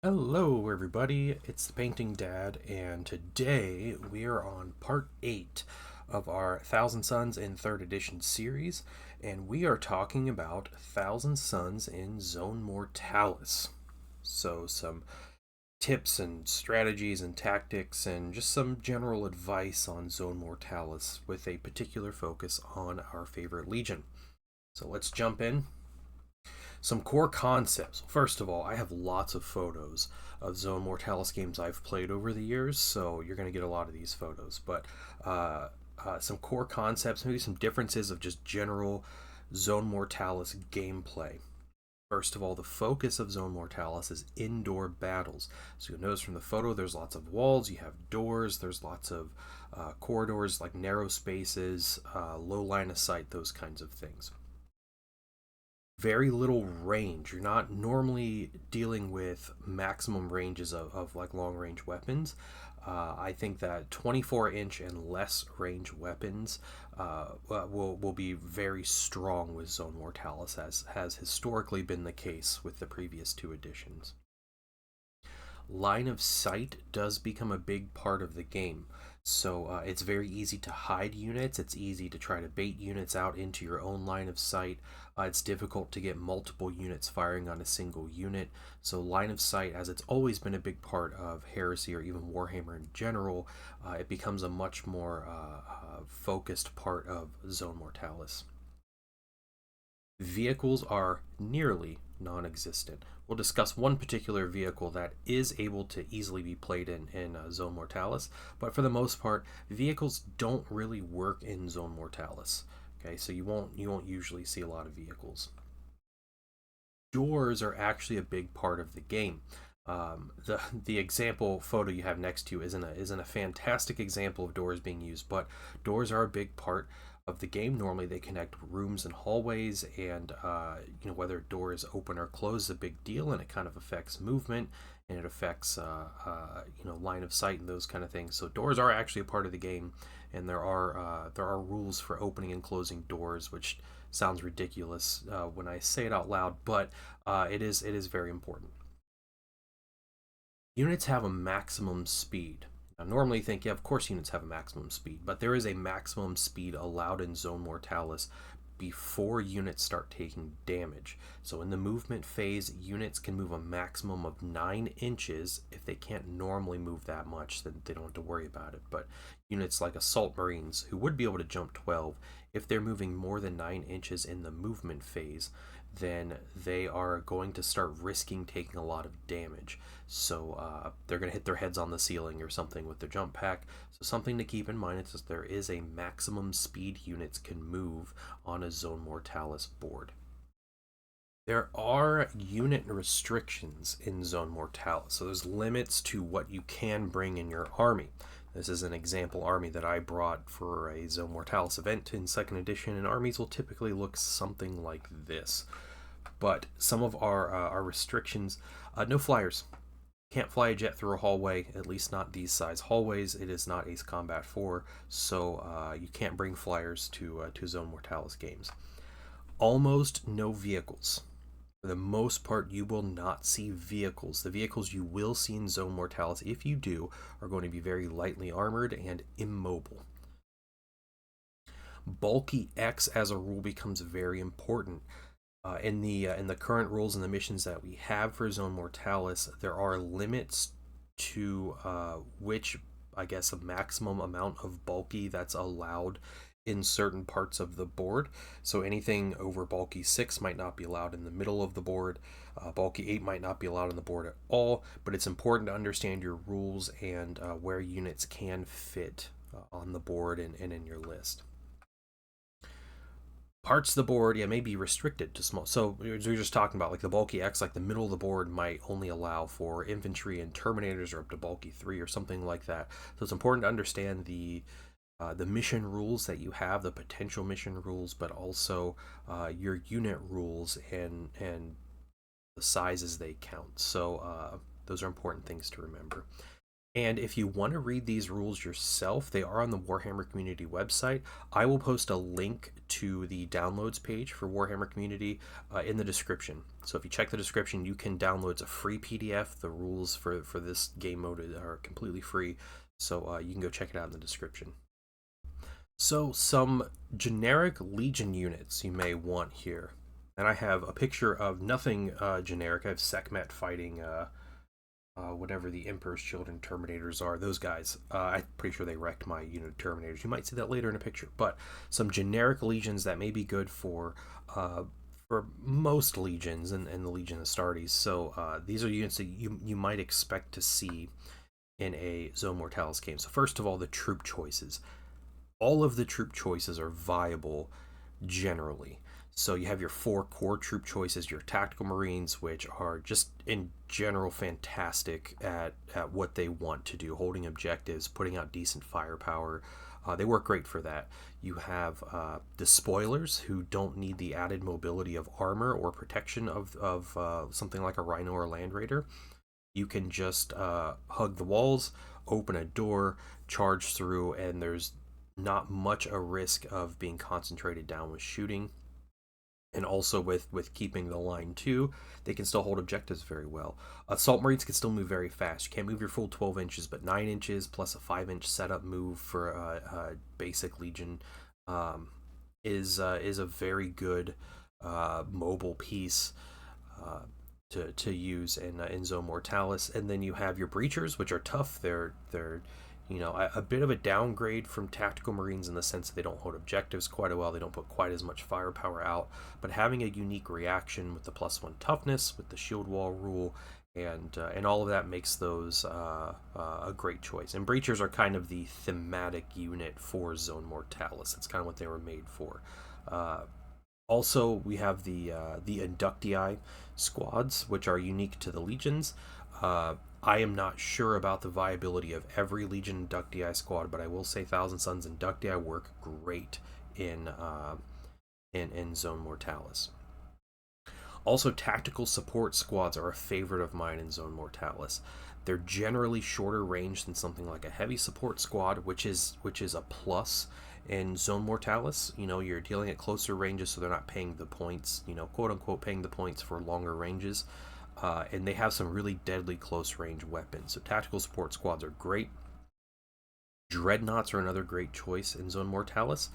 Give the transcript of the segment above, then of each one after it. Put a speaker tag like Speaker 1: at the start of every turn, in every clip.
Speaker 1: Hello, everybody. It's the Painting Dad, and today we are on part 8 of our Thousand Suns in 3rd Edition series, and we are talking about Thousand Suns in Zone Mortalis. So, some tips and strategies and tactics, and just some general advice on Zone Mortalis with a particular focus on our favorite Legion. So, let's jump in. Some core concepts. First of all, I have lots of photos of Zone Mortalis games I've played over the years, so you're going to get a lot of these photos. But some core concepts, maybe some differences of just general Zone Mortalis gameplay. First of all, the focus of Zone Mortalis is indoor battles. So you'll notice from the photo there's lots of walls, you have doors, there's lots of corridors, like narrow spaces, low line of sight, those kinds of things. Very little range. You're not normally dealing with maximum ranges of like long range weapons. I think that 24-inch and less range weapons will be very strong with Zone Mortalis, as has historically been the case with the previous two editions. Line of sight does become a big part of the game. So it's very easy to hide units. It's easy to try to bait units out into your own line of sight. It's difficult to get multiple units firing on a single unit. So line of sight, as it's always been a big part of Heresy or even Warhammer in general, it becomes a much more focused part of Zone Mortalis. Vehicles are nearly non-existent. We'll discuss one particular vehicle that is able to easily be played in Zone Mortalis, but for the most part, vehicles don't really work in Zone Mortalis. Okay, so you won't usually see a lot of vehicles. Doors are actually a big part of the game. The example photo you have next to you isn't a fantastic example of doors being used, but doors are a big part of the game. Normally, they connect rooms and hallways, and whether a door is open or closed is a big deal, and it kind of affects movement, and it affects line of sight and those kind of things. So doors are actually a part of the game, and there are rules for opening and closing doors, which sounds ridiculous when I say it out loud, but it is very important. Units have a maximum speed. Now, normally you think, yeah, of course units have a maximum speed, but there is a maximum speed allowed in Zone Mortalis before units start taking damage. So in the movement phase, units can move a maximum of 9 inches. If they can't normally move that much, then they don't have to worry about it. But units like Assault Marines, who would be able to jump 12, if they're moving more than 9 inches in the movement phase, then they are going to start risking taking a lot of damage. So they're going to hit their heads on the ceiling or something with their jump pack. So something to keep in mind is that there is a maximum speed units can move on a Zone Mortalis board. There are unit restrictions in Zone Mortalis, so there's limits to what you can bring in your army. This is an example army that I brought for a Zone Mortalis event in 2nd edition, and armies will typically look something like this. But some of our restrictions, no flyers. Can't fly a jet through a hallway, at least not these size hallways. It is not Ace Combat 4, so you can't bring flyers to Zone Mortalis games. Almost no vehicles. For the most part, you will not see vehicles. The vehicles you will see in Zone Mortalis, if you do, are going to be very lightly armored and immobile. Bulky X, as a rule, becomes very important. In the current rules and the missions that we have for Zone Mortalis, there are limits to which, I guess, a maximum amount of bulky that's allowed in certain parts of the board. So anything over bulky 6 might not be allowed in the middle of the board. Bulky 8 might not be allowed on the board at all, but it's important to understand your rules and where units can fit on the board and in your list. Parts of the board, yeah, may be restricted to small. So we are just talking about like the bulky X, like the middle of the board might only allow for infantry and terminators, or up to bulky 3 or something like that. So it's important to understand the mission rules that you have, the potential mission rules, but also your unit rules and the sizes they count. So those are important things to remember. And if you want to read these rules yourself, they are on the Warhammer Community website. I will post a link to the downloads page for Warhammer Community in the description. So if you check the description, you can download. It's a free PDF. The rules for this game mode are completely free. So you can go check it out in the description. So some generic Legion units you may want here. And I have a picture of nothing generic. I have Sekhmet fighting whatever the Emperor's Children Terminators are. Those guys. I'm pretty sure they wrecked my unit of Terminators. You might see that later in a picture. But some generic Legions that may be good for most Legions and the Legion Astartes. So these are units that you might expect to see in a Zone Mortalis game. So first of all, the troop choices. All of the troop choices are viable generally. So you have your 4 core troop choices, your tactical marines, which are just in general fantastic at what they want to do, holding objectives, putting out decent firepower. They work great for that. You have the spoilers, who don't need the added mobility of armor or protection of something like a Rhino or Land Raider. You can just hug the walls, open a door, charge through, and there's not much a risk of being concentrated down with shooting. And also with keeping the line too, they can still hold objectives very well. Assault Marines can still move very fast. You can't move your full 12 inches, but 9 inches plus a 5-inch setup move for a basic Legion is a very good mobile piece to use in Zone Mortalis. And then you have your Breachers, which are tough. They're a bit of a downgrade from tactical marines in the sense that they don't hold objectives quite well. They don't put quite as much firepower out, but having a unique reaction with the +1 toughness, with the shield wall rule, and all of that makes those a great choice. And Breachers are kind of the thematic unit for Zone Mortalis. It's kind of what they were made for. Also, we have the Inductii squads, which are unique to the Legions. I am not sure about the viability of every Legion Inductii squad, but I will say Thousand Sons Inductii work great in Zone Mortalis. Also, tactical support squads are a favorite of mine in Zone Mortalis. They're generally shorter range than something like a heavy support squad, which is a plus in Zone Mortalis. You're dealing at closer ranges, so they're not paying the points, quote unquote paying the points for longer ranges. And they have some really deadly close range weapons. So tactical support squads are great. Dreadnoughts are another great choice in Zone Mortalis.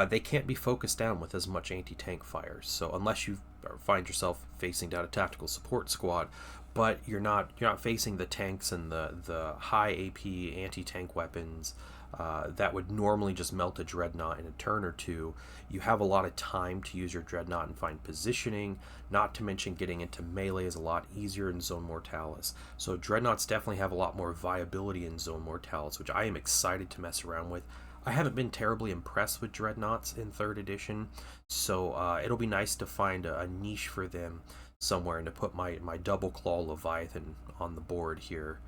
Speaker 1: They can't be focused down with as much anti-tank fire. So unless you find yourself facing down a tactical support squad, but you're not facing the tanks and the high AP anti-tank weapons that would normally just melt a dreadnought in a turn or two. You have a lot of time to use your dreadnought and find positioning, not to mention getting into melee is a lot easier in Zone Mortalis. So dreadnoughts definitely have a lot more viability in Zone Mortalis, which I am excited to mess around with. I haven't been terribly impressed with dreadnoughts in 3rd edition, so it'll be nice to find a niche for them somewhere and to put my double claw Leviathan on the board here,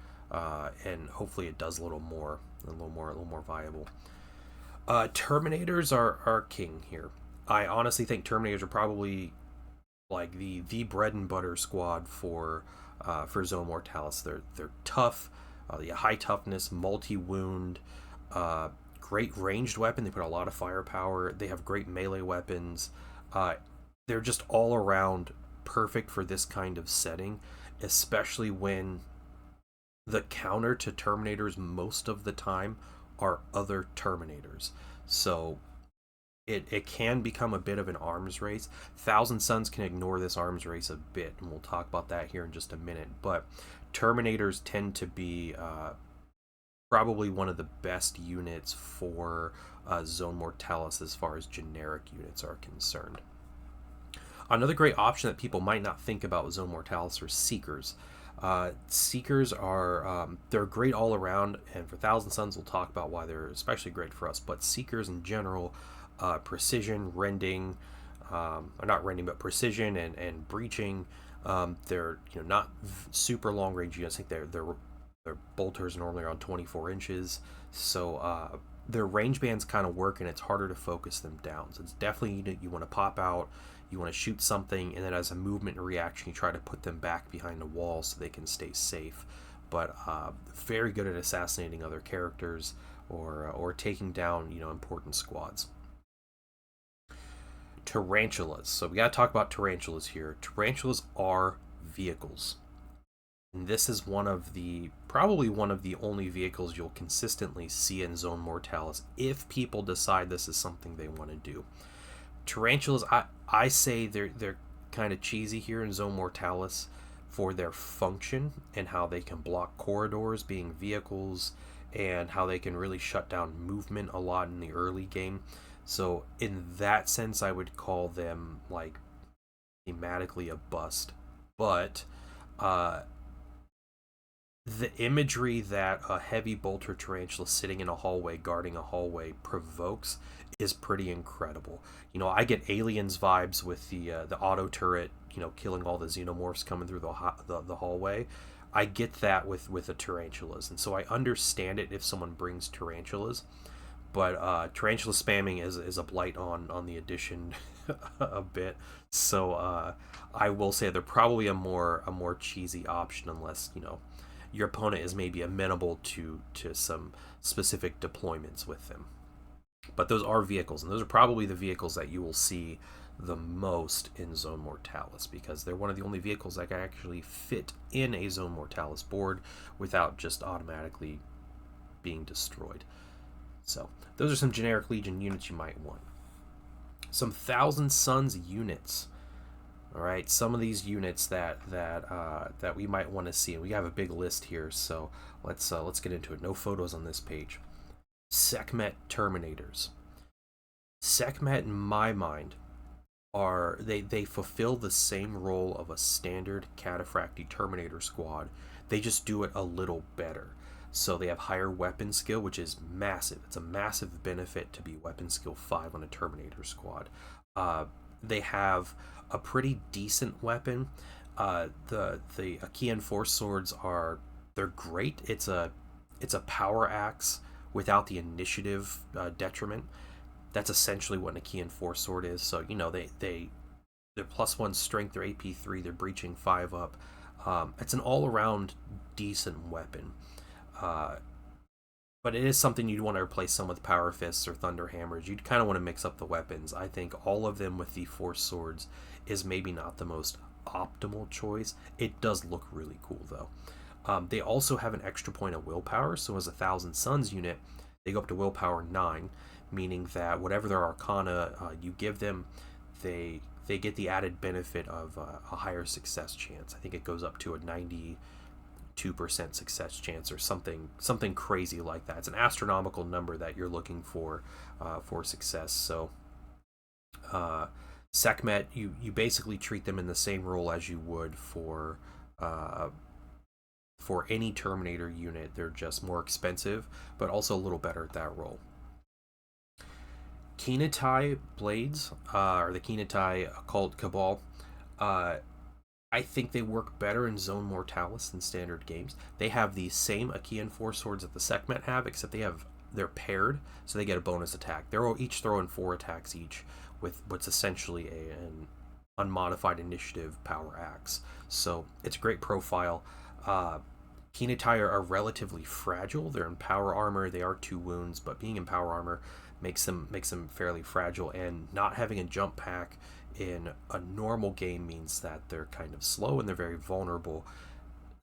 Speaker 1: and hopefully it does a little more viable. Terminators are king here. I honestly think Terminators are probably like the bread and butter squad for Zone Mortalis. They're tough, high toughness, multi-wound, great ranged weapon. They put a lot of firepower. They have great melee weapons. They're just all around perfect for this kind of setting, especially when the counter to Terminators most of the time are other Terminators. So it can become a bit of an arms race. Thousand Sons can ignore this arms race a bit, and we'll talk about that here in just a minute. But Terminators tend to be probably one of the best units for Zone Mortalis as far as generic units are concerned. Another great option that people might not think about with Zone Mortalis are Seekers. Seekers are they're great all around, and for Thousand Sons we'll talk about why they're especially great for us. But Seekers in general, precision, rending, or not rending, but precision and breaching. They're not super long range units. I think their bolters normally around 24 inches, so their range bands kind of work, and it's harder to focus them down. So it's definitely you want to pop out. You want to shoot something, and then as a movement and reaction, you try to put them back behind a wall so they can stay safe. but very good at assassinating other characters or taking down, you know, important squads. Tarantulas. So we got to talk about tarantulas here. Tarantulas are vehicles. And this is probably one of the only vehicles you'll consistently see in Zone Mortalis if people decide this is something they want to do. Tarantulas, I say they're kind of cheesy here in Zone Mortalis for their function and how they can block corridors being vehicles and how they can really shut down movement a lot in the early game. So in that sense, I would call them like thematically a bust. But the imagery that a heavy bolter tarantula sitting in a hallway guarding a hallway provokes is pretty incredible. You know, I get Aliens vibes with the auto turret, you know, killing all the xenomorphs coming through the hallway. I get that with the tarantulas, and so I understand it if someone brings tarantulas. But tarantula spamming is a blight on the edition a bit. So I will say they're probably a more cheesy option unless, you know, your opponent is maybe amenable to some specific deployments with them. But those are vehicles, and those are probably the vehicles that you will see the most in Zone Mortalis, because they're one of the only vehicles that can actually fit in a Zone Mortalis board without just automatically being destroyed. So those are some generic Legion units you might want. Some Thousand Suns units. All right, some of these units that we might want to see, and we have a big list here. So let's get into it. No photos on this page. Sekhmet Terminators. Sekhmet, in my mind, they fulfill the same role of a standard Cataphractii Terminator squad. They just do it a little better. So they have higher weapon skill, which is massive. It's a massive benefit to be weapon skill 5 on a Terminator squad. They have a pretty decent weapon. The Achaean Force Swords they're great. It's a power axe without the initiative detriment. That's essentially what an Achaean Force Sword is. So, you know, they're +1 strength, they're AP 3, they're breaching 5 up. It's an all-around decent weapon. But it is something you'd want to replace some with Power Fists or Thunder Hammers. You'd kind of want to mix up the weapons. I think all of them with the Force Swords is maybe not the most optimal choice. It does look really cool, though. They also have an extra point of willpower, so as a Thousand Suns unit, they go up to willpower 9, meaning that whatever their arcana you give them, they get the added benefit of a higher success chance. I think it goes up to a 92% success chance or something crazy like that. It's an astronomical number that you're looking for success. So Sekhmet, you basically treat them in the same role as you would for any Terminator unit. They're just more expensive, but also a little better at that role. Keenatai Blades, or the Keenatai Occult Cabal, I think they work better in Zone Mortalis than standard games. They have the same Achaean Force Swords that the Sekhmet have, except they're paired, so they get a bonus attack. They're each throwing 4 attacks each with what's essentially an unmodified initiative power axe. So it's a great profile. Keenatai are relatively fragile. They're in power armor. They are 2 wounds, but being in power armor makes them fairly fragile, and not having a jump pack in a normal game means that they're kind of slow and they're very vulnerable.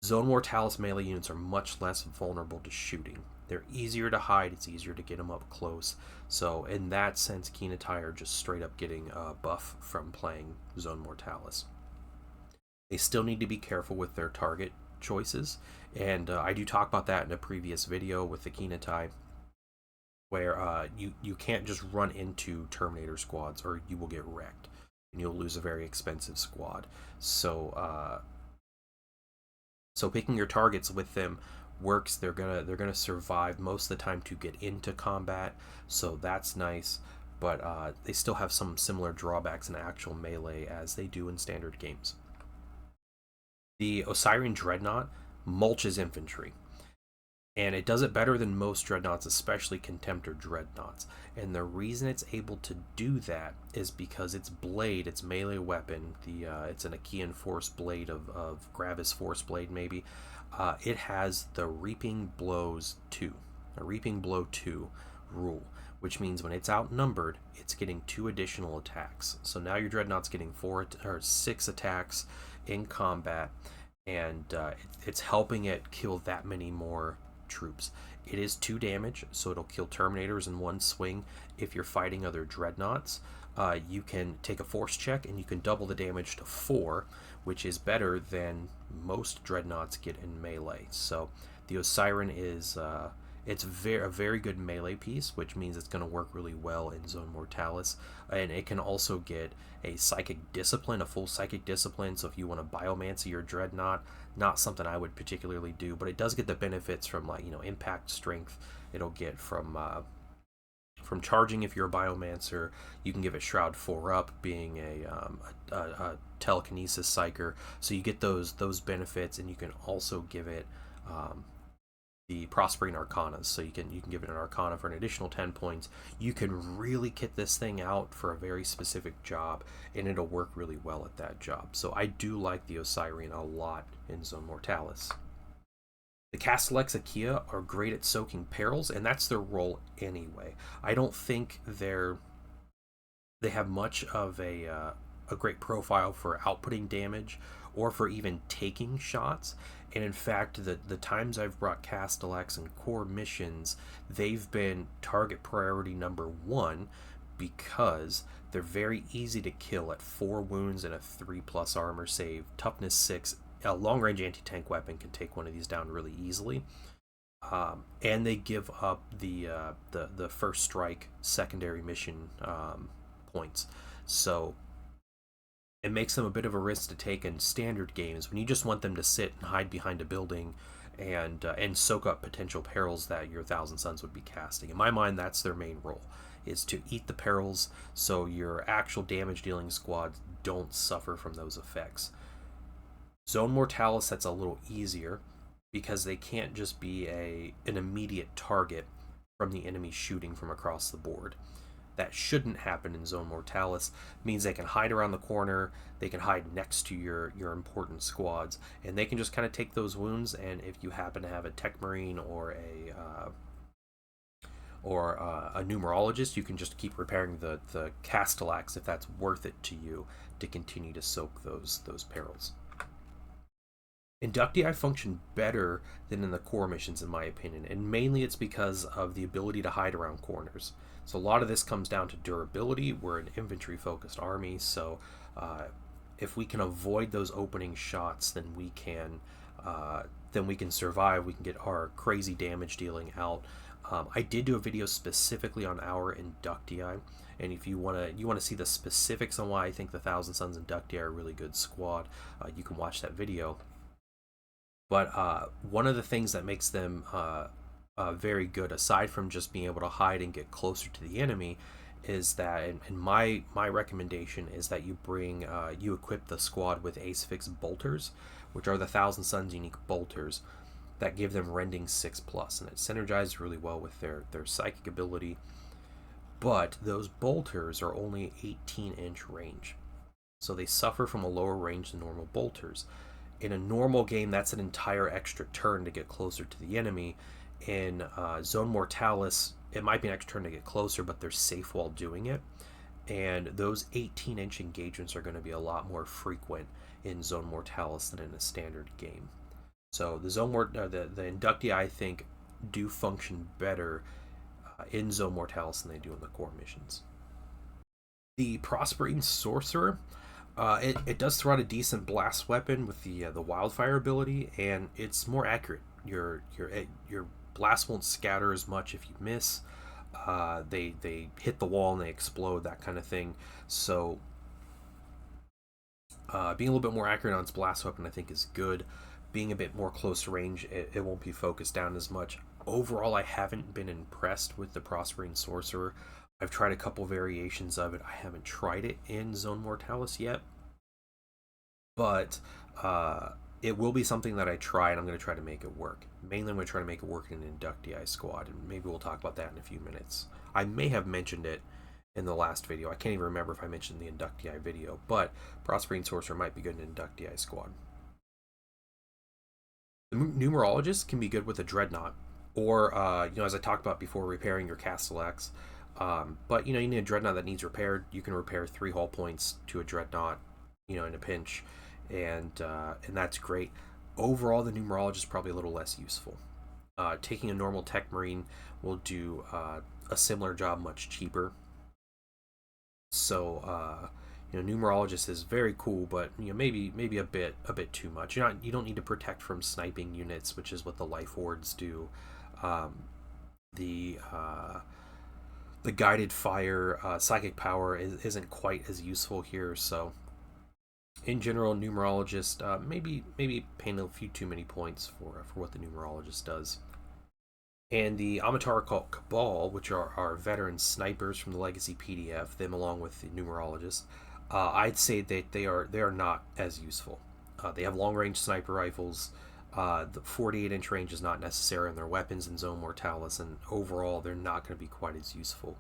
Speaker 1: Zone Mortalis melee units are much less vulnerable to shooting. They're easier to hide, it's easier to get them up close. So in that sense, Keenatai are just straight up getting a buff from playing Zone Mortalis. They still need to be careful with their target choices, and I do talk about that in a previous video with the Keenatai, where you can't just run into Terminator squads or you will get wrecked and you'll lose a very expensive squad. So picking your targets with them works. They're gonna survive most of the time to get into combat, so that's nice. But they still have some similar drawbacks in actual melee as they do in standard games. The Osirian Dreadnought mulches infantry, and it does it better than most dreadnoughts, especially Contemptor dreadnoughts. And the reason it's able to do that is because its blade, its melee weapon, it's an Achaean Force blade of Gravis Force blade maybe, it has the Reaping Blows 2, a Reaping Blow 2 rule, which means when it's outnumbered, it's getting 2 additional attacks. So now your Dreadnought's getting 6 attacks in combat, and it's helping it kill that many more troops. It is 2 damage, so it'll kill Terminators in one swing. If you're fighting other Dreadnoughts, you can take a force check and you can double the damage to 4, which is better than most Dreadnoughts get in melee. So the Osiren is it's a very good melee piece, which means it's going to work really well in Zone Mortalis, and it can also get a Psychic Discipline, a full Psychic Discipline. So if you want to Biomancy your Dreadnought, not something I would particularly do, but it does get the benefits from, like, impact strength. It'll get from charging if you're a Biomancer. You can give it Shroud 4 up, being a Telekinesis Psyker. So you get those benefits, and you can also give it the Prospering Arcanas. So you can give it an Arcana for an additional 10 points. You can really kit this thing out for a very specific job, and it'll work really well at that job. So I do like the Osiren a lot in Zone Mortalis. The Castellax Achaea are great at soaking perils, and that's their role anyway. I don't think they have much of a great profile for outputting damage or for even taking shots. And in fact, the times I've brought Castellax in core missions, they've been target priority number 1 because they're very easy to kill at 4 wounds and a 3+ armor save, toughness 6. A long-range anti-tank weapon can take one of these down really easily. And they give up the first strike secondary mission points. So it makes them a bit of a risk to take in standard games when you just want them to sit and hide behind a building and soak up potential perils that your Thousand Sons would be casting. In my mind, that's their main role, is to eat the perils so your actual damage dealing squads don't suffer from those effects. Zone Mortalis, that's a little easier because they can't just be an immediate target from the enemy shooting from across the board. That shouldn't happen in Zone Mortalis. It means they can hide around the corner, they can hide next to your important squads, and they can just kind of take those wounds. And if you happen to have a Tech Marine or a Numerologist, you can just keep repairing the Castellax if that's worth it to you to continue to soak those perils. Inductii function better than in the core missions, in my opinion, and mainly it's because of the ability to hide around corners. So a lot of this comes down to durability. We're an infantry-focused army, so if we can avoid those opening shots, then we can survive. We can get our crazy damage dealing out. I did do a video specifically on our Inductii, and if you want to see the specifics on why I think the Thousand Sons Inductii are a really good squad, you can watch that video. But one of the things that makes them very good, aside from just being able to hide and get closer to the enemy, is that, and my recommendation is that you equip the squad with Ace-Fix Bolters, which are the Thousand Sons unique bolters that give them Rending 6+, and it synergizes really well with their psychic ability. But those bolters are only 18-inch range, so they suffer from a lower range than normal bolters. In a normal game, that's an entire extra turn to get closer to the enemy. In Zone Mortalis, it might be an extra turn to get closer, but they're safe while doing it. And those 18-inch engagements are going to be a lot more frequent in Zone Mortalis than in a standard game. So the Inductii, I think, do function better in Zone Mortalis than they do in the core missions. The Prospering Sorcerer, it does throw out a decent blast weapon with the wildfire ability, and it's more accurate. Your blast won't scatter as much if you miss. They hit the wall and they explode, that kind of thing. So being a little bit more accurate on its blast weapon, I think, is good. Being a bit more close range, it won't be focused down as much. Overall, I haven't been impressed with the Prospering Sorcerer. I've tried a couple variations of it. I haven't tried it in Zone Mortalis yet, but it will be something that I try, and I'm going to try to make it work. Mainly, I'm going to try to make it work in an Inductii squad, and maybe we'll talk about that in a few minutes. I may have mentioned it in the last video. I can't even remember if I mentioned the Inductii video, but Prospering Sorcerer might be good in an Inductii squad. The numerologist can be good with a dreadnought, or as I talked about before, repairing your Castellax. But you need a dreadnought that needs repaired. You can repair 3 hull points to a dreadnought, in a pinch, and that's great. Overall, the numerologist is probably a little less useful. Taking a normal tech marine will do a similar job much cheaper. So numerologist is very cool, but maybe a bit too much. You don't need to protect from sniping units, which is what the life wards do. Um, the the guided fire psychic power isn't quite as useful here. So in general, numerologist maybe paying a few too many points for what the numerologist does. And the Amatara called Cabal, which are our veteran snipers from the Legacy PDF, them along with the numerologist, I'd say that they are not as useful. They have long range sniper rifles. The 48-inch range is not necessary on their weapons in Zone Mortalis, and overall, they're not going to be quite as useful.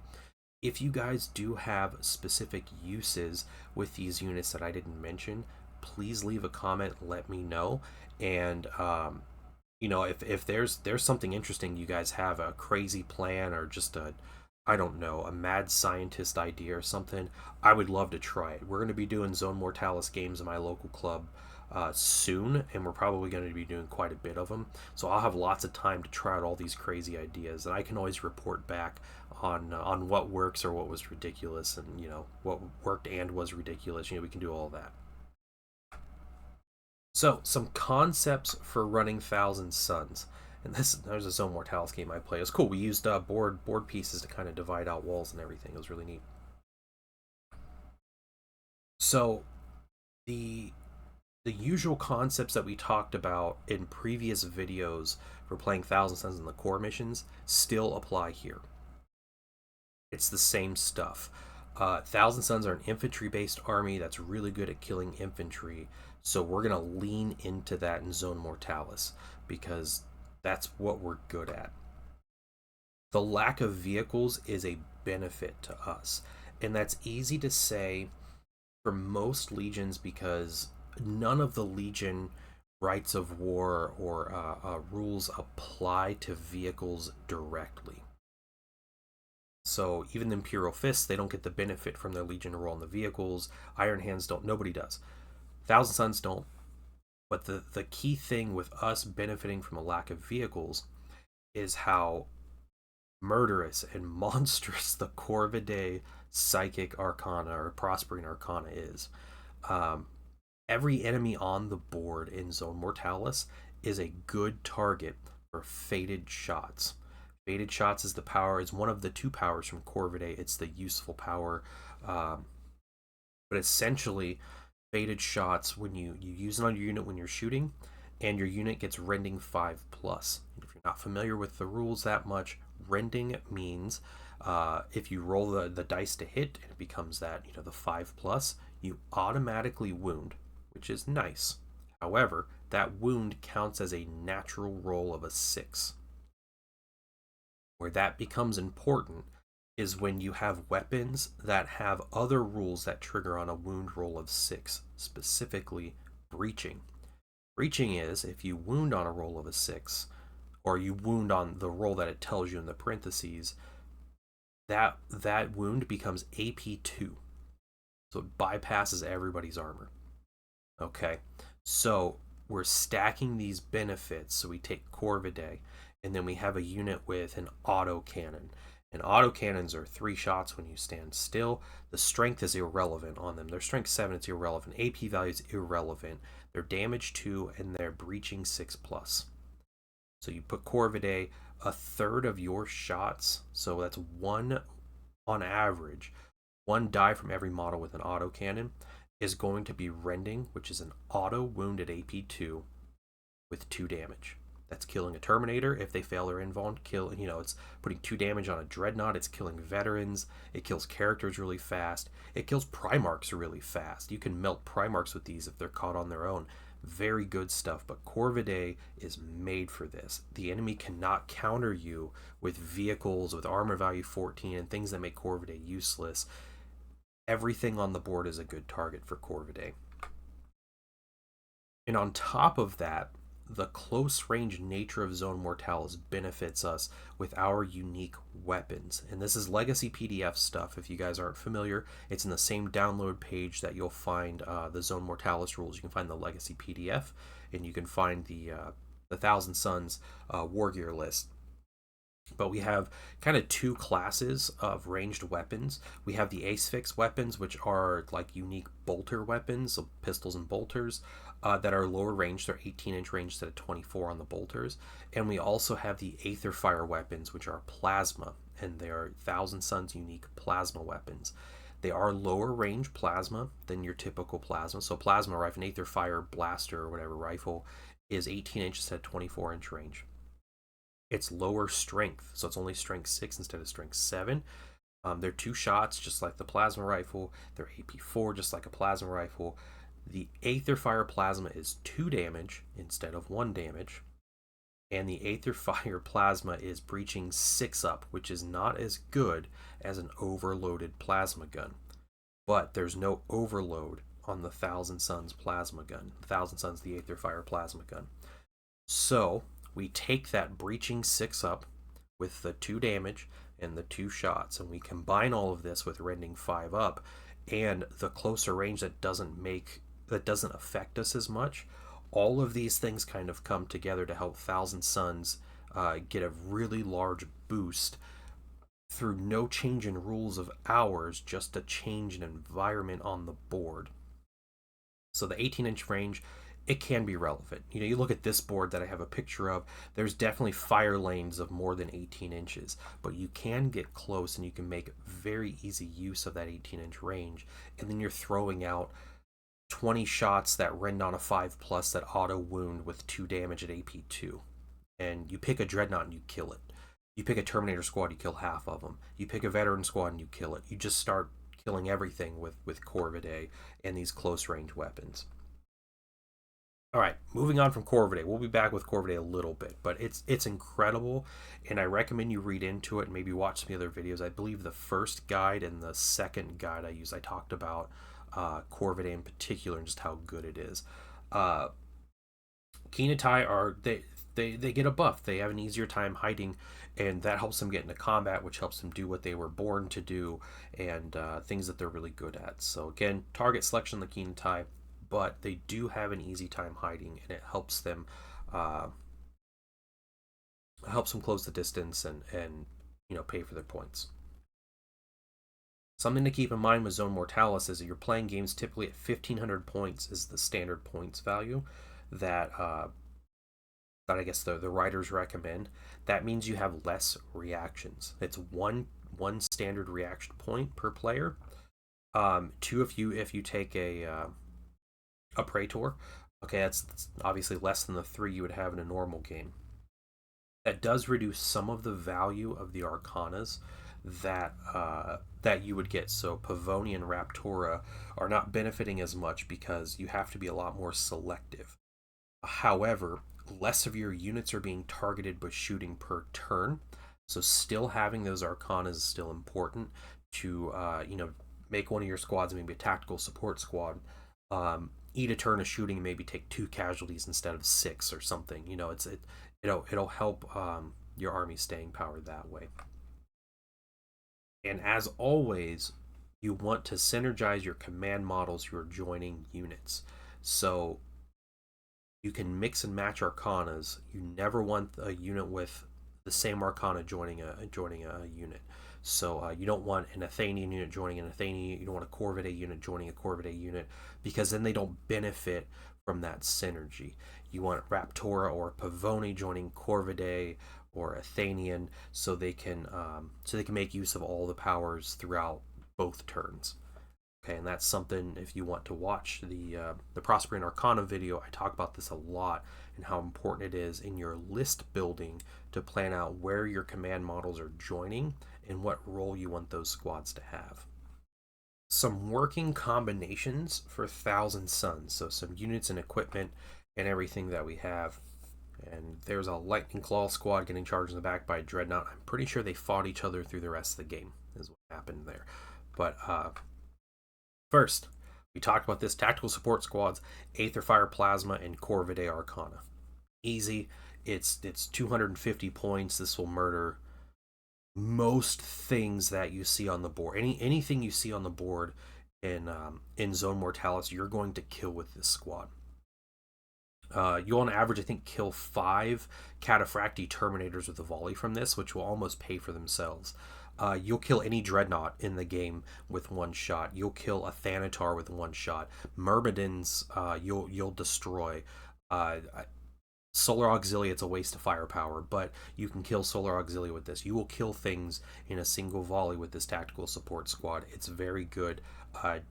Speaker 1: If you guys do have specific uses with these units that I didn't mention, please leave a comment, let me know. And if there's something interesting, you guys have a crazy plan or just a mad scientist idea or something, I would love to try it. We're going to be doing Zone Mortalis games in my local club soon, and we're probably going to be doing quite a bit of them. So I'll have lots of time to try out all these crazy ideas, and I can always report back on what works or what was ridiculous, and what worked and was ridiculous. We can do all that. So, some concepts for running Thousand Suns. And there's a Zone Mortalis game I played. It was cool. We used board pieces to kind of divide out walls and everything. It was really neat. So, the usual concepts that we talked about in previous videos for playing Thousand Suns in the core missions still apply here. It's the same stuff. Thousand Suns are an infantry-based army that's really good at killing infantry, so we're going to lean into that in Zone Mortalis, because that's what we're good at. The lack of vehicles is a benefit to us, and that's easy to say for most legions because none of the legion rights of war or rules apply to vehicles directly. So even the Imperial Fists, they don't get the benefit from their Legion roll on the vehicles. Iron Hands don't. Nobody does. Thousand Suns don't. But the key thing with us benefiting from a lack of vehicles is how murderous and monstrous the Corvidae Psychic Arcana or Prospering Arcana is. Every enemy on the board in Zone Mortalis is a good target for fated shots. Fated shots is the power. It's one of the 2 powers from Corvidae. It's the useful power. But essentially, fated shots, when you use it on your unit when you're shooting, and your unit gets rending 5+. If you're not familiar with the rules that much, rending means if you roll the dice to hit and it becomes that, the 5+, you automatically wound, which is nice. However, that wound counts as a natural roll of a 6. Where that becomes important is when you have weapons that have other rules that trigger on a wound roll of 6, specifically breaching. Breaching is if you wound on a roll of a 6, or you wound on the roll that it tells you in the parentheses, that wound becomes AP2. So it bypasses everybody's armor. Okay, so we're stacking these benefits. So we take Corvidae, and then we have a unit with an autocannon. And autocannons are 3 shots when you stand still. The strength is irrelevant on them. Their strength 7, it's irrelevant. AP value is irrelevant. They're damage 2, and they're breaching 6+. So you put Corvidae, a third of your shots, so that's 1 on average. 1 die from every model with an autocannon is going to be rending, which is an auto wound at AP2 with 2 damage. That's killing a Terminator if they fail their invuln. It's putting 2 damage on a Dreadnought. It's killing veterans. It kills characters really fast. It kills Primarchs really fast. You can melt Primarchs with these if they're caught on their own. Very good stuff, but Corvidae is made for this. The enemy cannot counter you with vehicles, with armor value 14, and things that make Corvidae useless. Everything on the board is a good target for Corvidae. And on top of that, the close range nature of Zone Mortalis benefits us with our unique weapons. And this is legacy PDF stuff. If you guys aren't familiar, it's in the same download page that you'll find the Zone Mortalis rules. You can find the legacy PDF, and you can find the Thousand Suns war gear list. But we have kind of two classes of ranged weapons. We have the Asphyx weapons, which are like unique bolter weapons, so pistols and bolters, that are lower range. They're 18-inch range instead of 24 on the bolters. And we also have the Aether Fire weapons, which are plasma, and they are Thousand Suns unique plasma weapons. They are lower range plasma than your typical plasma. So plasma rifle, an Aether Fire blaster or whatever rifle, is 18 inches instead of 24-inch range. It's lower strength, so it's only strength 6 instead of strength 7. They're 2 shots, just like the plasma rifle. They're AP4, just like a plasma rifle. The Aether Fire plasma is 2 damage instead of 1 damage. And the Aether Fire plasma is breaching 6 up, which is not as good as an overloaded plasma gun. But there's no overload on the Thousand Suns plasma gun. Thousand Suns, the Aether Fire plasma gun. So we take that breaching 6 up with the 2 damage and the 2 shots, and we combine all of this with rending 5 up and the closer range that doesn't affect us as much. All of these things kind of come together to help Thousand Suns get a really large boost through no change in rules of ours, just a change in environment on the board. So the 18-inch range, it can be relevant. You know, you look at this board that I have a picture of, there's definitely fire lanes of more than 18 inches, but you can get close and you can make very easy use of that 18-inch range, and then you're throwing out 20 shots that rend on a 5+ that auto wound with 2 damage at AP2. And you pick a Dreadnought and you kill it. You pick a Terminator squad, you kill half of them. You pick a Veteran squad and you kill it. You just start killing everything with Corvidae and these close range weapons. All right, moving on from Corvidae. We'll be back with Corvidae a little bit, but it's incredible, and I recommend you read into it and maybe watch some other videos. I believe the first guide and the second guide I talked about Corvidae in particular and just how good it is. Keenatai are they get a buff. They have an easier time hiding, and that helps them get into combat, which helps them do what they were born to do and things that they're really good at. So again, target selection the Keenatai, but they do have an easy time hiding, and it helps them close the distance and pay for their points. Something to keep in mind with Zone Mortalis is that you're playing games typically at 1,500 points is the standard points value that I guess the writers recommend. That means you have less reactions. It's one standard reaction point per player. 2 if you take a Praetor. Okay, that's obviously less than the 3 you would have in a normal game. That does reduce some of the value of the Arcanas that you would get. So Pavonia and Raptora are not benefiting as much because you have to be a lot more selective. However, less of your units are being targeted by shooting per turn, so still having those Arcanas is still important to make one of your squads maybe a tactical support squad. Eat a turn of shooting and maybe take 2 casualties instead of 6 or something. It'll help your army staying power that way. And as always, you want to synergize your command models who are joining units. So you can mix and match Arcanas. You never want a unit with the same Arcana joining a unit. So you don't want an Athenian unit joining an Athenian. You don't want a Corvidae unit joining a Corvidae unit, because then they don't benefit from that synergy. You want Raptora or Pavonia joining Corvidae or Athenian, so they can make use of all the powers throughout both turns. Okay, and that's something, if you want to watch the Prospering Arcana video, I talk about this a lot and how important it is in your list building to plan out where your command models are joining and what role you want those squads to have. Some working combinations for Thousand Suns, so some units and equipment and everything that we have. And there's a Lightning Claw squad getting charged in the back by a Dreadnought. I'm pretty sure they fought each other through the rest of the game, is what happened there. But first, we talked about this: tactical support squads, Aether Fire Plasma, and Corvidae Arcana. Easy. It's 250 points. This will murder most things that you see on the board. Anything you see on the board in Zone Mortalis, you're going to kill with this squad. You'll on average, I think, kill 5 Cataphracti Terminators with a volley from this, which will almost pay for themselves. You'll kill any Dreadnought in the game with one shot. You'll kill a Thanatar with one shot. Myrmidons, you'll destroy. Solar Auxilia, it's a waste of firepower, but you can kill Solar Auxilia with this. You will kill things in a single volley with this tactical support squad. It's very good.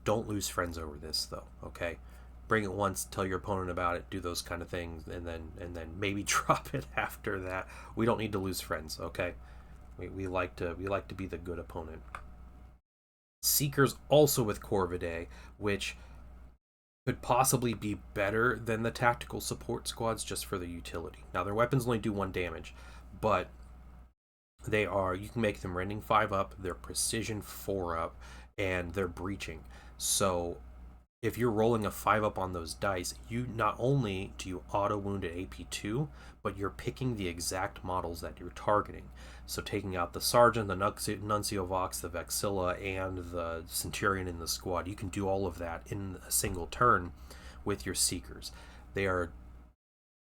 Speaker 1: Don't lose friends over this, though, okay? Bring it once, tell your opponent about it, do those kind of things, and then maybe drop it after that. We don't need to lose friends, okay? We like to be the good opponent. Seekers also with Corvidae, which could possibly be better than the tactical support squads just for the utility. Now their weapons only do 1 damage, but you can make them rending 5 up, they're precision 4 up, and they're breaching. So if you're rolling a 5 up on those dice, you not only do you auto wound at AP2, but you're picking the exact models that you're targeting. So taking out the Sergeant, the Nuncio Vox, the Vexilla, and the Centurion in the squad, you can do all of that in a single turn with your Seekers. They are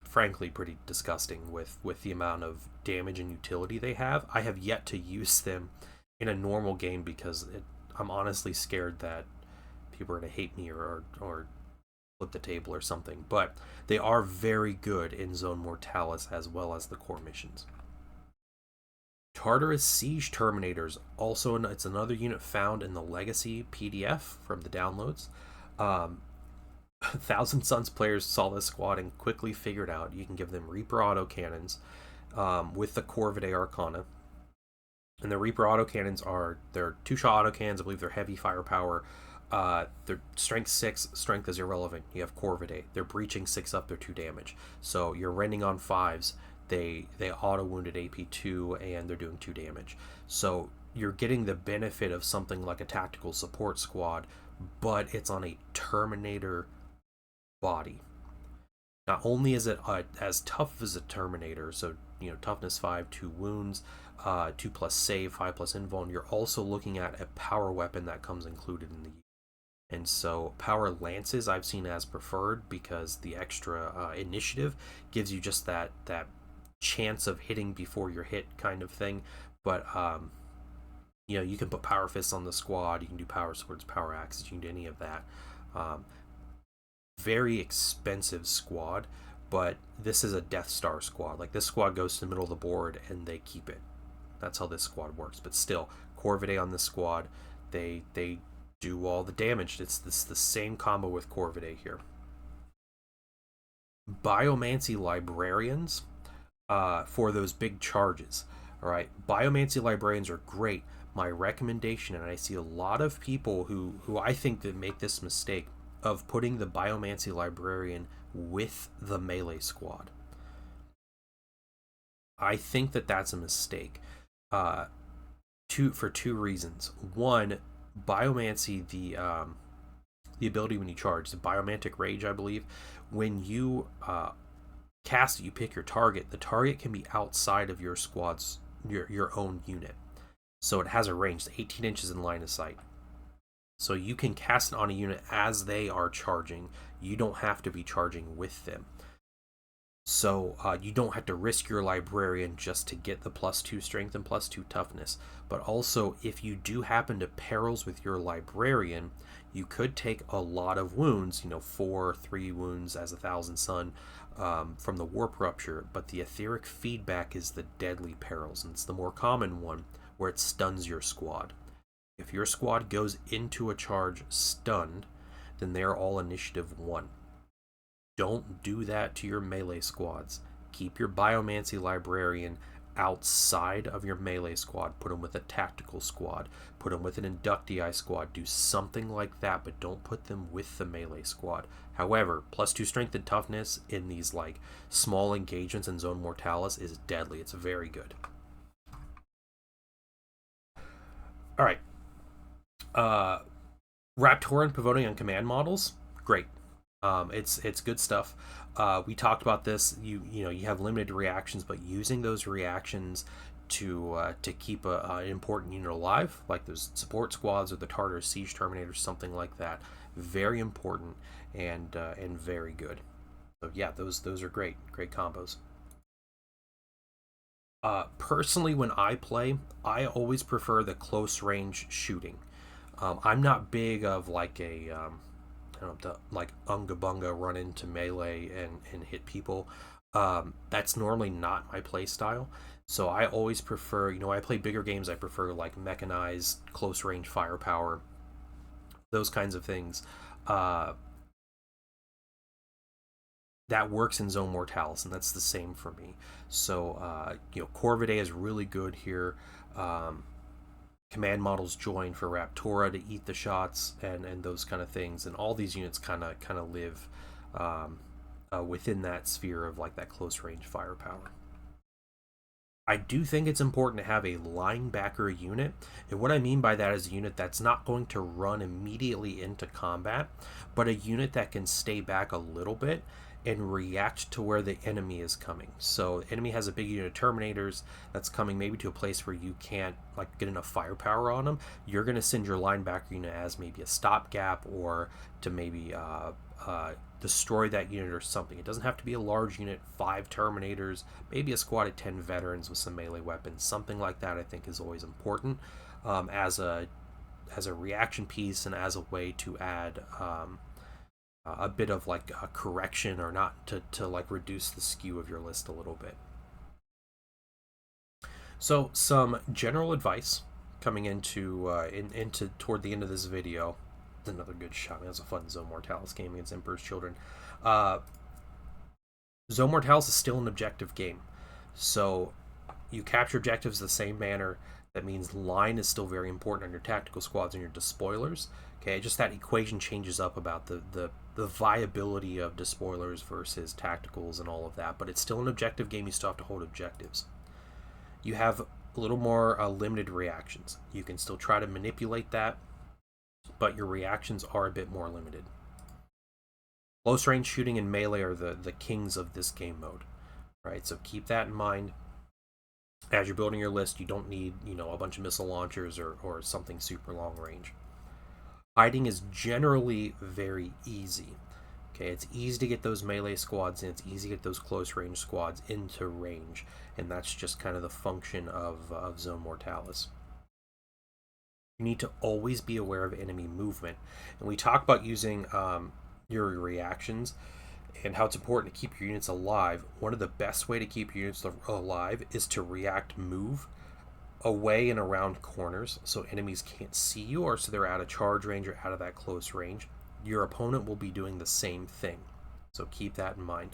Speaker 1: frankly pretty disgusting with the amount of damage and utility they have. I have yet to use them in a normal game because I'm honestly scared that people are going to hate me or flip the table or something. But they are very good in Zone Mortalis as well as the core missions. Tartarus Siege Terminators, also it's another unit found in the Legacy PDF from the downloads. Thousand Suns players saw this squad and quickly figured out you can give them Reaper autocannons with the Corvidae Arcana. And the Reaper autocannons they're 2-shot autocannons. I believe they're heavy firepower. Their strength 6, strength is irrelevant. You have Corvidae. They're breaching 6 up, they're 2 damage. So you're rending on 5s. They auto wounded AP2 and they're doing 2 damage. So you're getting the benefit of something like a tactical support squad, but it's on a Terminator body. Not only is it as tough as a Terminator, so toughness 5, 2 wounds, 2+ save, 5+ invuln, you're also looking at a power weapon that comes included in the unit. And so power lances I've seen as preferred because the extra initiative gives you just that chance of hitting before you're hit kind of thing. But you can put power fists on the squad, you can do power swords, power axes, you can do any of that. Very expensive squad, but this is a Death Star squad. Like, this squad goes to the middle of the board and they keep it. That's how this squad works. But still, Corvidae on this squad, they do all the damage. It's the same combo with Corvidae here. Biomancy Librarians for those big charges. All right, Biomancy Librarians are great. My recommendation, and I see a lot of people who I think that make this mistake of putting the Biomancy Librarian with the melee squad. I think that that's a mistake. For 2 reasons. One, Biomancy, the ability when you charge, the Biomantic Rage, I believe, when you cast it, you pick your target. The target can be outside of your squad's your own unit, so it has a range, 18 inches in line of sight. So you can cast it on a unit as they are charging. You don't have to be charging with them. So you don't have to risk your Librarian just to get the +2 strength and +2 toughness. But also, if you do happen to perils with your Librarian, you could take a lot of wounds, 3 wounds as 1,000 Sun from the Warp Rupture. But the Etheric Feedback is the deadly perils, and it's the more common one where it stuns your squad. If your squad goes into a charge stunned, then they're all initiative 1. Don't do that to your melee squads. Keep your Biomancy Librarian outside of your melee squad. Put them with a tactical squad. Put them with an Inductii squad. Do something like that, but don't put them with the melee squad. However, +2 strength and toughness in these small engagements in Zone Mortalis is deadly. It's very good. Alright. Raptoran Pavonian Command models, great. It's good stuff. We talked about this. You have limited reactions, but using those reactions to keep an important unit alive, like those support squads or the Tartar siege terminators, something like that, very important and very good. So yeah, those are great combos. Personally, when I play, I always prefer the close range shooting. I'm not big of like a I don't know, like unga bunga run into melee and hit people. That's normally not my play style. So I always prefer, I play bigger games. I prefer like mechanized, close range firepower, those kinds of things. Uh, that works in Zone Mortalis, and that's the same for me. So, Corvidae is really good here. Um, Command models join for Raptora to eat the shots and those kind of things, and all these units kind of live um, within that sphere of like that close range firepower. I do think it's important to have a linebacker unit, and what I mean by that is a unit that's not going to run immediately into combat, but a unit that can stay back a little bit and react to where the enemy is coming. So the enemy has a big unit of Terminators that's coming maybe to a place where you can't like get enough firepower on them. You're going to send your linebacker unit as maybe a stopgap or to maybe destroy that unit or something. It doesn't have to be a large unit, 5 Terminators, maybe a squad of 10 veterans with some melee weapons. Something like that I think is always important as a reaction piece and as a way to add a bit of like a correction or not to like reduce the skew of your list a little bit. So some general advice coming into toward the end of this video. Another good shot. It was a fun Zone Mortalis game against Emperor's Children. Uh, Zone Mortalis is still an objective game, so you capture objectives the same manner. That means line is still very important on your tactical squads and your despoilers. Okay, just that equation changes up about the viability of despoilers versus tacticals and all of that, but it's still an objective game. You still have to hold objectives. You have a little more limited reactions. You can still try to manipulate that, but your reactions are a bit more limited. Close range shooting and melee are the kings of this game mode, right? So keep that in mind. As you're building your list, you don't need, a bunch of missile launchers or something super long range. Hiding is generally very easy. Okay, it's easy to get those melee squads in, it's easy to get those close range squads into range, and that's just kind of the function of Zone Mortalis. You need to always be aware of enemy movement. And we talk about using your reactions and how it's important to keep your units alive. One of the best way to keep your units alive is to react move away and around corners so enemies can't see you or so they're out of charge range or out of that close range. Your opponent will be doing the same thing. So keep that in mind.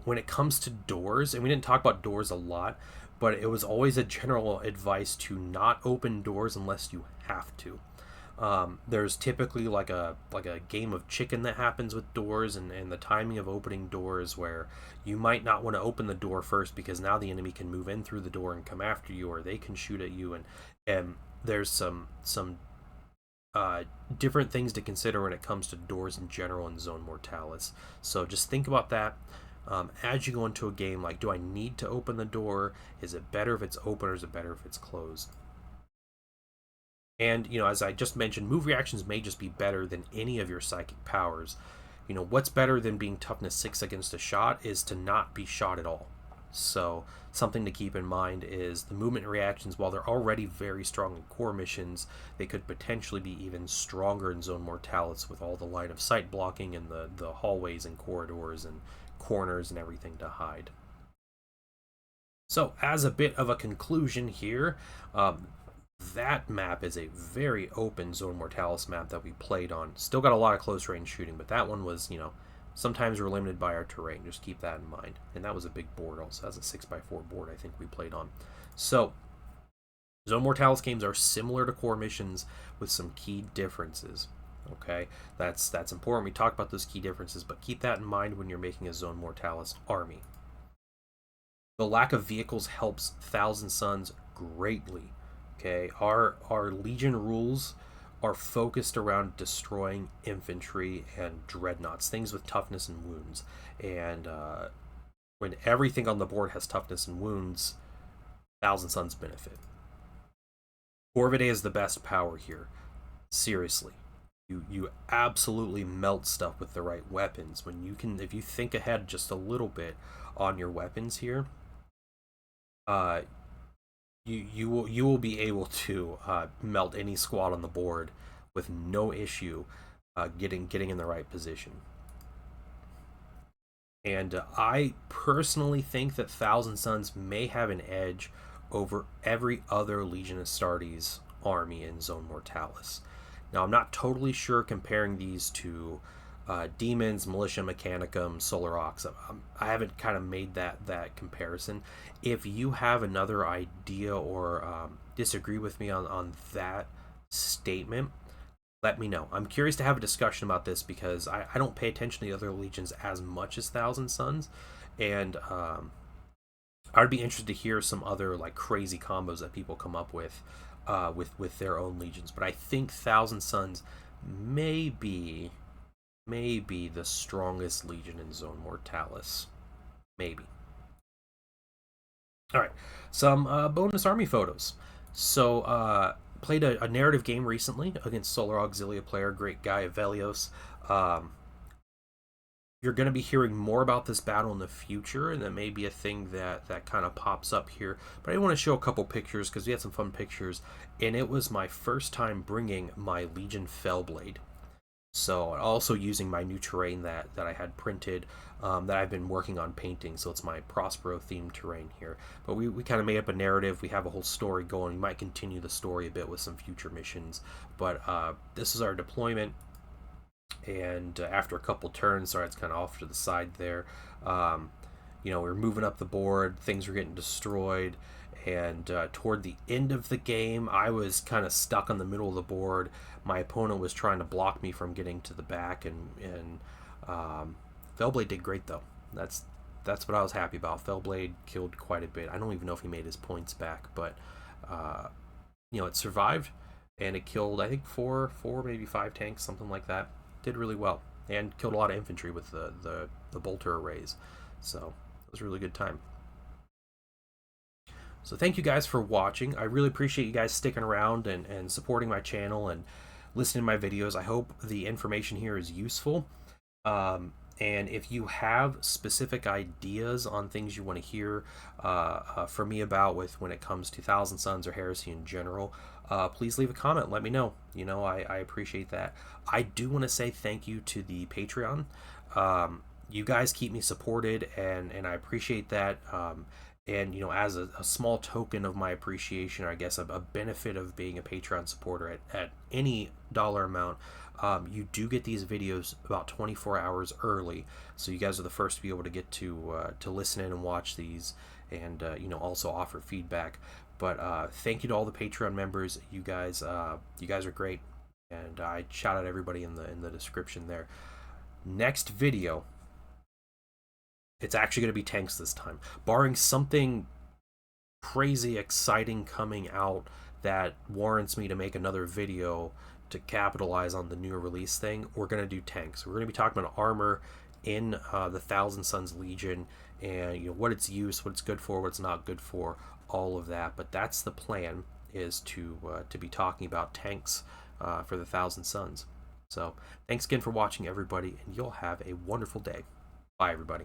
Speaker 1: When it comes to doors, and we didn't talk about doors a lot, but it was always a general advice to not open doors unless you have to. There's typically like a game of chicken that happens with doors and the timing of opening doors where you might not want to open the door first because now the enemy can move in through the door and come after you, or they can shoot at you, and there's some different things to consider when it comes to doors in general in Zone Mortalis. So just think about that. As you go into a game, like, do I need to open the door? Is it better if it's open or is it better if it's closed? And, as I just mentioned, move reactions may just be better than any of your psychic powers. What's better than being toughness 6 against a shot is to not be shot at all. So something to keep in mind is the movement reactions, while they're already very strong in core missions, they could potentially be even stronger in Zone Mortalis with all the line of sight blocking and the hallways and corridors and corners and everything to hide. So as a bit of a conclusion here, that map is a very open Zone Mortalis map that we played on. Still got a lot of close range shooting, but that one was, sometimes we're limited by our terrain. Just keep that in mind. And that was a big board also. As a 6x4 board I think we played on. So Zone Mortalis games are similar to core missions with some key differences. Okay, that's important. We talk about those key differences, but keep that in mind when you're making a Zone Mortalis army. The lack of vehicles helps Thousand Suns greatly. Okay, our Legion rules are focused around destroying infantry and dreadnoughts, things with toughness and wounds. And when everything on the board has toughness and wounds, Thousand Suns benefit. Corvidae is the best power here. Seriously. You absolutely melt stuff with the right weapons. When you can, if you think ahead just a little bit on your weapons here, you will be able to melt any squad on the board with no issue, getting in the right position. And I personally think that Thousand Suns may have an edge over every other Legion Astartes army in Zone Mortalis. Now, I'm not totally sure comparing these to Demons, Militia Mechanicum, Solar Ox. I haven't kind of made that comparison. If you have another idea or disagree with me on that statement, let me know. I'm curious to have a discussion about this because I don't pay attention to the other legions as much as Thousand Suns, and I'd be interested to hear some other like crazy combos that people come up with their own legions. But I think Thousand Suns may be the strongest legion in Zone Mortalis. Maybe. All right, some bonus army photos. So played a narrative game recently against Solar Auxilia player, great guy Velios. You're going to be hearing more about this battle in the future, and that may be a thing that kind of pops up here. But I want to show a couple pictures because we had some fun pictures, and it was my first time bringing my Legion Fellblade. So also using my new terrain that I had printed, that I've been working on painting. So it's my Prospero themed terrain here. But we kind of made up a narrative. We have a whole story going. We might continue the story a bit with some future missions. But this is our deployment. And after a couple turns, sorry, it's kind of off to the side there. We're moving up the board. Things were getting destroyed. And toward the end of the game, I was kind of stuck on the middle of the board. My opponent was trying to block me from getting to the back, and Fellblade did great though. That's what I was happy about. Fellblade killed quite a bit. I don't even know if he made his points back, but it survived, and it killed I think four maybe 5 tanks, something like that. Did really well, and killed a lot of infantry with the bolter arrays. So it was a really good time. So thank you guys for watching. I really appreciate you guys sticking around and supporting my channel and listening to my videos. I hope the information here is useful. And if you have specific ideas on things you want to hear from me about when it comes to Thousand Suns or Heresy in general, please leave a comment. Let me know. I appreciate that. I do want to say thank you to the Patreon. You guys keep me supported, and I appreciate that. And as a small token of my appreciation, or I guess a benefit of being a Patreon supporter at any dollar amount, you do get these videos about 24 hours early, so you guys are the first to be able to get to listen in and watch these, and also offer feedback. But thank you to all the Patreon members. You guys are great, and I shout out everybody in the description there. Next video, it's actually going to be tanks this time, barring something crazy exciting coming out that warrants me to make another video to capitalize on the new release thing. We're going to do tanks. We're going to be talking about armor in the Thousand Suns Legion, and what its use, what it's good for, what it's not good for, all of that. But that's the plan, is to be talking about tanks for the Thousand Suns. So thanks again for watching, everybody, and you'll have a wonderful day. Bye, everybody.